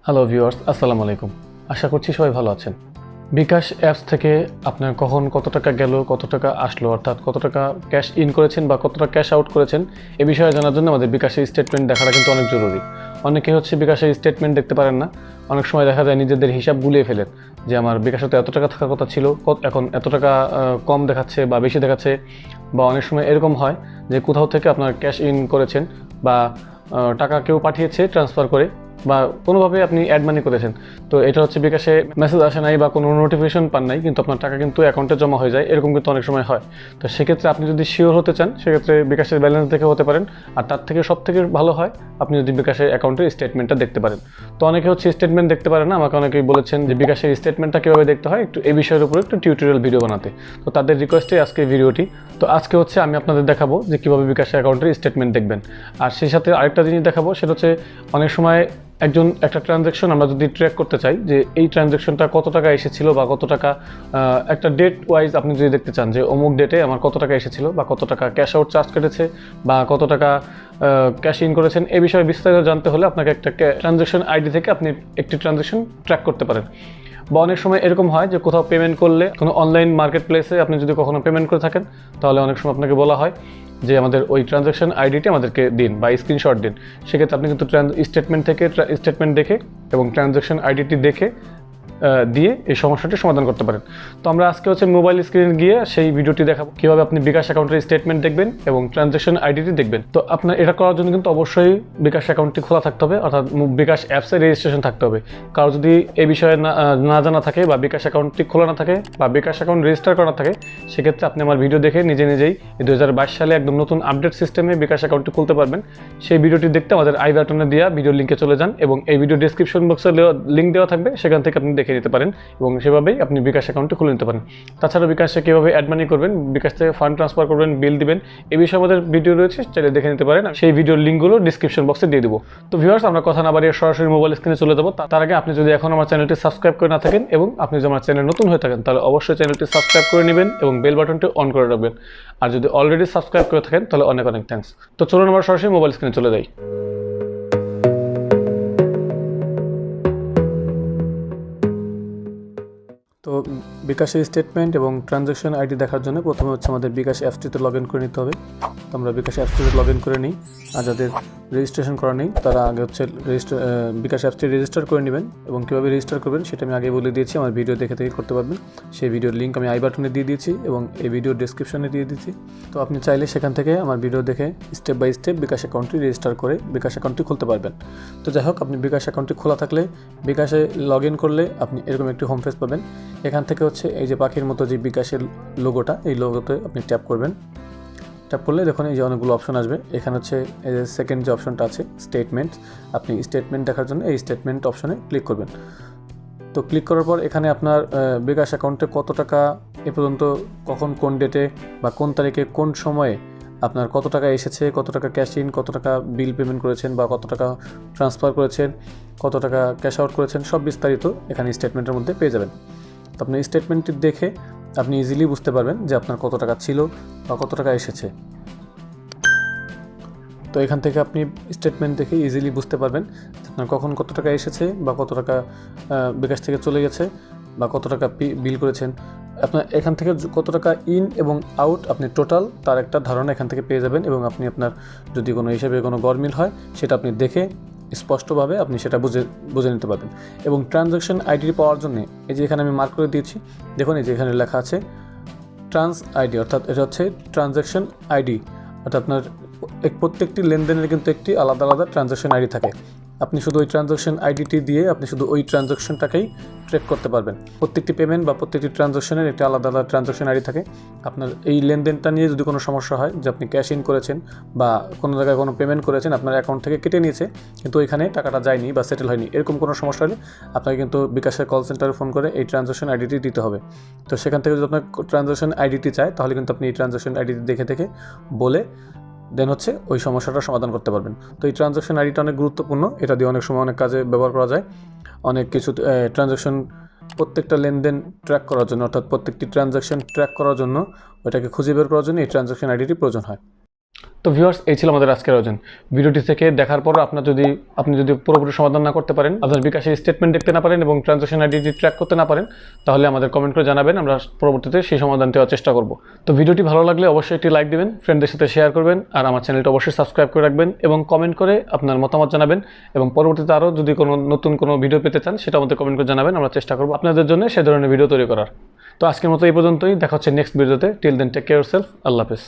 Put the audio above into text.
Hello viewers, আসসালামু আলাইকুম। আশা করছি সবাই ভালো আছেন। বিকাশ অ্যাপস থেকে আপনার কখন কত টাকা গেল, কত টাকা আসলো, অর্থাৎ কত টাকা ক্যাশ ইন করেছেন বা কত টাকা ক্যাশ আউট করেছেন, এ বিষয়ে জানার জন্য আমাদের বিকাশের স্টেটমেন্ট দেখাটা কিন্তু অনেক জরুরি। অনেকে হচ্ছে বিকাশের স্টেটমেন্ট দেখতে পারেন না। অনেক সময় দেখা যায় নিজেদের হিসাব গুলিয়ে ফেলেন যে আমার বিকাশে তো এত টাকা থাকার কথা ছিল, এখন এত টাকা কম দেখাচ্ছে বা বেশি দেখাচ্ছে। বা অনেক সময় এরকম হয় যে কোথাও থেকে আপনার ক্যাশ ইন করেছেন বা টাকা কেউ পাঠিয়েছে ট্রান্সফার করে বা কোনোভাবে আপনি অ্যাড মানি করেছেন, তো এটা হচ্ছে বিকাশে মেসেজ আসে নাই বা কোনো নোটিফিকেশন পান নাই, কিন্তু আপনার টাকা কিন্তু অ্যাকাউন্টে জমা হয়ে যায়, এরকম কিন্তু অনেক সময় হয়। তো সেক্ষেত্রে আপনি যদি শিওর হতে চান, সেক্ষেত্রে বিকাশের ব্যালেন্স দেখে হতে পারেন। আর তার থেকে সব থেকে ভালো হয় আপনি যদি বিকাশের অ্যাকাউন্টের স্টেটমেন্টটা দেখতে পারেন। তো অনেকে হচ্ছে স্টেটমেন্ট দেখতে পারেন না, আমাকে অনেকেই বলেছেন যে বিকাশের স্টেটমেন্টটা কীভাবে দেখতে হয়, একটু এই বিষয়ের উপরে একটু টিউটোরিয়াল ভিডিও বানাতে। তো তাদের রিকোয়েস্টে আজকে ভিডিওটি। তো আজকে হচ্ছে আমি আপনাদের দেখাবো যে কীভাবে বিকাশের অ্যাকাউন্টের স্টেটমেন্ট দেখবেন। আর সেই সাথে আরেকটা জিনিস দেখাবো, সেটা হচ্ছে অনেক সময় একটা ট্রানজ্যাকশন আমরা যদি ট্র্যাক করতে চাই যে এই ট্রানজ্যাকশনটা কত টাকা এসেছিল বা কত টাকা একটা ডেট ওয়াইজ আপনি যদি দেখতে চান যে অমুক ডেটে আমার কত টাকা এসেছিল বা কত টাকা ক্যাশ আউট চার্জ কেটেছে বা কত টাকা ক্যাশ ইন করেছেন, এই বিষয়ে বিস্তারিত জানতে হলে আপনাকে একটা ট্রানজ্যাকশন আইডি থেকে আপনি একটি ট্রানজ্যাকশন ট্র্যাক করতে পারেন। বা অনেক সময় এরকম হয় যে কোথাও পেমেন্ট করলে কোনো অনলাইন মার্কেট প্লেসে আপনি যদি কখনো পেমেন্ট করে থাকেন, তাহলে অনেক সময় আপনাকে বলা হয় যে আমাদের ওই ট্রানজ্যাকশন আইডিটি আমাদেরকে দিন বা স্ক্রিনশট দিন। সেক্ষেত্রে আপনি কিন্তু স্টেটমেন্ট দেখে এবং ট্রানজ্যাকশন আইডিটি দেখে দিয়ে এই সমস্যাটি সমাধান করতে পারেন। তো আমরা আজকে হচ্ছে মোবাইল স্ক্রিনে গিয়ে সেই ভিডিওটি দেখাবো কীভাবে আপনি বিকাশ অ্যাকাউন্টের স্টেটমেন্ট দেখবেন এবং ট্রানজ্যাকশন আইডিটি দেখবেন। তো আপনার এটা করার জন্য কিন্তু অবশ্যই বিকাশ অ্যাকাউন্টটি খোলা থাকতে হবে, অর্থাৎ বিকাশ অ্যাপসে রেজিস্ট্রেশন থাকতে হবে। কারো যদি এই বিষয়ে না জানা থাকে বা বিকাশ অ্যাকাউন্টটি খোলা না থাকে বা বিকাশ অ্যাকাউন্ট রেজিস্টার করা থাকে, সেক্ষেত্রে আপনি আমার ভিডিও দেখে নিজেই 2022 সালে একদম নতুন আপডেট সিস্টেমে বিকাশ অ্যাকাউন্টটি খুলতে পারবেন। সেই ভিডিওটি দেখতে আমাদের আই বাটনে দেওয়া ভিডিও লিঙ্কে চলে যান এবং এই ভিডিও ডেসক্রিপশন বক্সে লিঙ্ক দেওয়া থাকবে, সেখান থেকে আপনি দেখে নিতে পারেন এবং সেভাবেই আপনি বিকাশ অ্যাকাউন্টে খুলে নিতে পারেন। তাছাড়া বিকাশে কীভাবে অ্যাড মানি করবেন, বিকাশ থেকে ফান্ড ট্রান্সফার করবেন, বিল দিবেন, এই বিষয়ে আমাদের ভিডিও রয়েছে, চাইলে দেখে নিতে পারেন। সেই ভিডিওর লিঙ্কগুলো ডিসক্রিপশন বক্সে দিয়ে দেবো। তো ভিউয়ার্স, আমরা কথা না বাড়িয়ে সরাসরি মোবাইল স্ক্রিনে চলে যাবো। তার আগে আপনি যদি এখন আমার চ্যানেলটি সাবস্ক্রাইব করে না থাকেন এবং আপনি যদি আমার চ্যানেল নতুন হয়ে থাকেন, তাহলে অবশ্যই চ্যানেলটি সাবস্ক্রাইব করে নেবেন এবং বেল বাটনটি অন করে রাখবেন। আর যদি অলরেডি সাবস্ক্রাইব করে থাকেন, তাহলে অনেক অনেক থ্যাঙ্কস। তো চলুন আমরা সরাসরি মোবাইল স্ক্রিনে চলে যাই। তো বিকাশের স্টেটমেন্ট এবং ট্রানজ্যাকশন আইডি দেখার জন্য প্রথমে হচ্ছে আমাদের বিকাশ অ্যাপসটিতে লগ ইন করে নিতে হবে। তো আমরা বিকাশ অ্যাপসটিতে লগ ইন করে নিই। আর যাদের রেজিস্ট্রেশন করা নেই, তারা আগে হচ্ছে বিকাশ অ্যাপসটি রেজিস্টার করে নেবেন এবং কীভাবে রেজিস্টার করবেন সেটা আমি আগে বলে দিয়েছি, আমার ভিডিও দেখে করতে পারবেন। সেই ভিডিওর লিঙ্ক আমি আই বাটনে দিয়ে দিয়েছি এবং এই ভিডিওর ডেসক্রিপশনে দিয়ে দিয়েছি। তো আপনি চাইলে সেখান থেকে আমার ভিডিও দেখে স্টেপ বাই স্টেপ বিকাশ অ্যাকাউন্টটি রেজিস্টার করে বিকাশ অ্যাকাউন্টটি খুলতে পারবেন। তো যাই হোক, আপনি বিকাশ অ্যাকাউন্টটি খোলা থাকলে বিকাশে লগ ইন করলে আপনি এরকম একটি হোম পেজ পাবেন। এখান থেকে হচ্ছে এই যে পাখির মতো যে বিকাশের লোগোটা, এই লোগোতে আপনি ট্যাপ করবেন। ট্যাপ করলে দেখুন এই যে অনেকগুলো অপশন আসবে। এখানে হচ্ছে এই যে সেকেন্ড যে অপশনটা আছে স্টেটমেন্টস, আপনি স্টেটমেন্ট দেখার জন্য এই স্টেটমেন্ট অপশনে ক্লিক করবেন। তো ক্লিক করার পর এখানে আপনার বিকাশ অ্যাকাউন্টে কত টাকা এ পর্যন্ত, কখন কোন ডেটে বা কোন তারিখে কোন সময়ে আপনার কত টাকা এসেছে, কত টাকা ক্যাশ ইন, কত টাকা বিল পেমেন্ট করেছেন বা কত টাকা ট্রান্সফার করেছেন, কত টাকা ক্যাশ আউট করেছেন, সব বিস্তারিত এখানে স্টেটমেন্টের মধ্যে পেয়ে যাবেন। তো আপনি স্টেটমেন্টটি দেখে আপনি ইজিলি বুঝতে পারবেন যে আপনার কত টাকা ছিল বা কত টাকা এসেছে। তো এখান থেকে আপনি স্টেটমেন্ট দেখে ইজিলি বুঝতে পারবেন আপনার কখন কত টাকা এসেছে বা কত টাকা বিকাশ থেকে চলে গেছে বা কত টাকা বিল করেছেন। আপনার এখান থেকে কত টাকা ইন এবং আউট আপনি টোটাল তার একটা ধারণা এখান থেকে পেয়ে যাবেন এবং আপনি আপনার যদি কোনো হিসাবে কোনো গরমিল হয় সেটা আপনি দেখে স্পষ্টভাবে আপনি সেটা বুঝে নিতে পারবেন। এবং ট্রানজ্যাকশন আইডি পাওয়ার জন্য এই যে এখানে আমি মার্ক করে দিয়েছি, দেখুন এই যে এখানে লেখা আছে ট্রান্স আইডি, অর্থাৎ এটা হচ্ছে ট্রানজ্যাকশন আইডি, অর্থাৎ আপনার প্রত্যেকটি লেনদেনের কিন্তু একটি আলাদা আলাদা ট্রানজ্যাকশন আইডি থাকে। আপনি শুধু ওই ট্রানজ্যাকশন আইডিটি দিয়ে আপনি শুধু ওই ট্রানজ্যাকশনটাকেই ট্র্যাক করতে পারবেন। প্রত্যেকটি পেমেন্ট বা প্রত্যেকটি ট্রানজ্যাকশনের একটি আলাদা আলাদা ট্রানজ্যাকশন আইডি থাকে। আপনার এই লেনদেনটা নিয়ে যদি কোনো সমস্যা হয় যে আপনি ক্যাশ ইন করেছেন বা কোনো জায়গায় কোনো পেমেন্ট করেছেন, আপনার অ্যাকাউন্ট থেকে কেটে নিয়েছে কিন্তু ওইখানে টাকাটা যায়নি বা সেটেল হয়নি, এরকম কোনো সমস্যা হলে আপনাকে কিন্তু বিকাশের কল সেন্টারে ফোন করে এই ট্রানজ্যাকশন আইডিটি দিতে হবে। তো সেখান থেকে যদি আপনার ট্রানজ্যাকশন আইডিটি চায়, তাহলে কিন্তু আপনি এই ট্রানজ্যাকশন আইডিটি দেখে বলে দেন হচ্ছে ওই সমস্যাটার সমাধান করতে পারবেন। তো এই ট্রানজ্যাকশন আইডিটা অনেক গুরুত্বপূর্ণ, এটা দিয়ে অনেক সময় অনেক কাজে ব্যবহার করা যায়। অনেক কিছু ট্রানজ্যাকশন প্রত্যেকটা লেনদেন ট্র্যাক করার জন্য, অর্থাৎ প্রত্যেকটি ট্রানজ্যাকশন ট্র্যাক করার জন্য, ওইটাকে খুঁজে বের করার জন্য এই ট্রানজ্যাকশন আইডিটি প্রয়োজন হয়। তো ভিউয়ার্স, এই ছিল আমাদের আজকের আয়োজন। ভিডিওটি থেকে দেখার পর আপনি যদি পুরোপুরি সমাধান না করতে পারেন, আপনার বিকাশের স্টেটমেন্ট দেখতে না পারেন এবং ট্রানজাকশন আইডি ট্র্যাক করতে না পারেন, তাহলে আমাদের কমেন্ট করে জানাবেন, আমরা পরবর্তীতে সেই সমাধান দেওয়ার চেষ্টা করব। তো ভিডিওটি ভালো লাগলে অবশ্যই একটি লাইক দিবেন, ফ্রেন্ডদের সাথে শেয়ার করবেন, আর আমার চ্যানেলটা অবশ্যই সাবস্ক্রাইব করে রাখবেন এবং কমেন্ট করে আপনার মতামত জানাবেন। এবং পরবর্তীতে আরও যদি নতুন কোনো ভিডিও পেতে চান, সেটা আমাদের কমেন্ট করে জানাবেন, আমরা চেষ্টা করব আপনাদের জন্য সে ধরনের ভিডিও তৈরি করার। তো আজকের মতো এই পর্যন্তই, দেখা হচ্ছে নেক্সট ভিডিওতে। Till then take care yourself, আল্লাহ হাফেজ।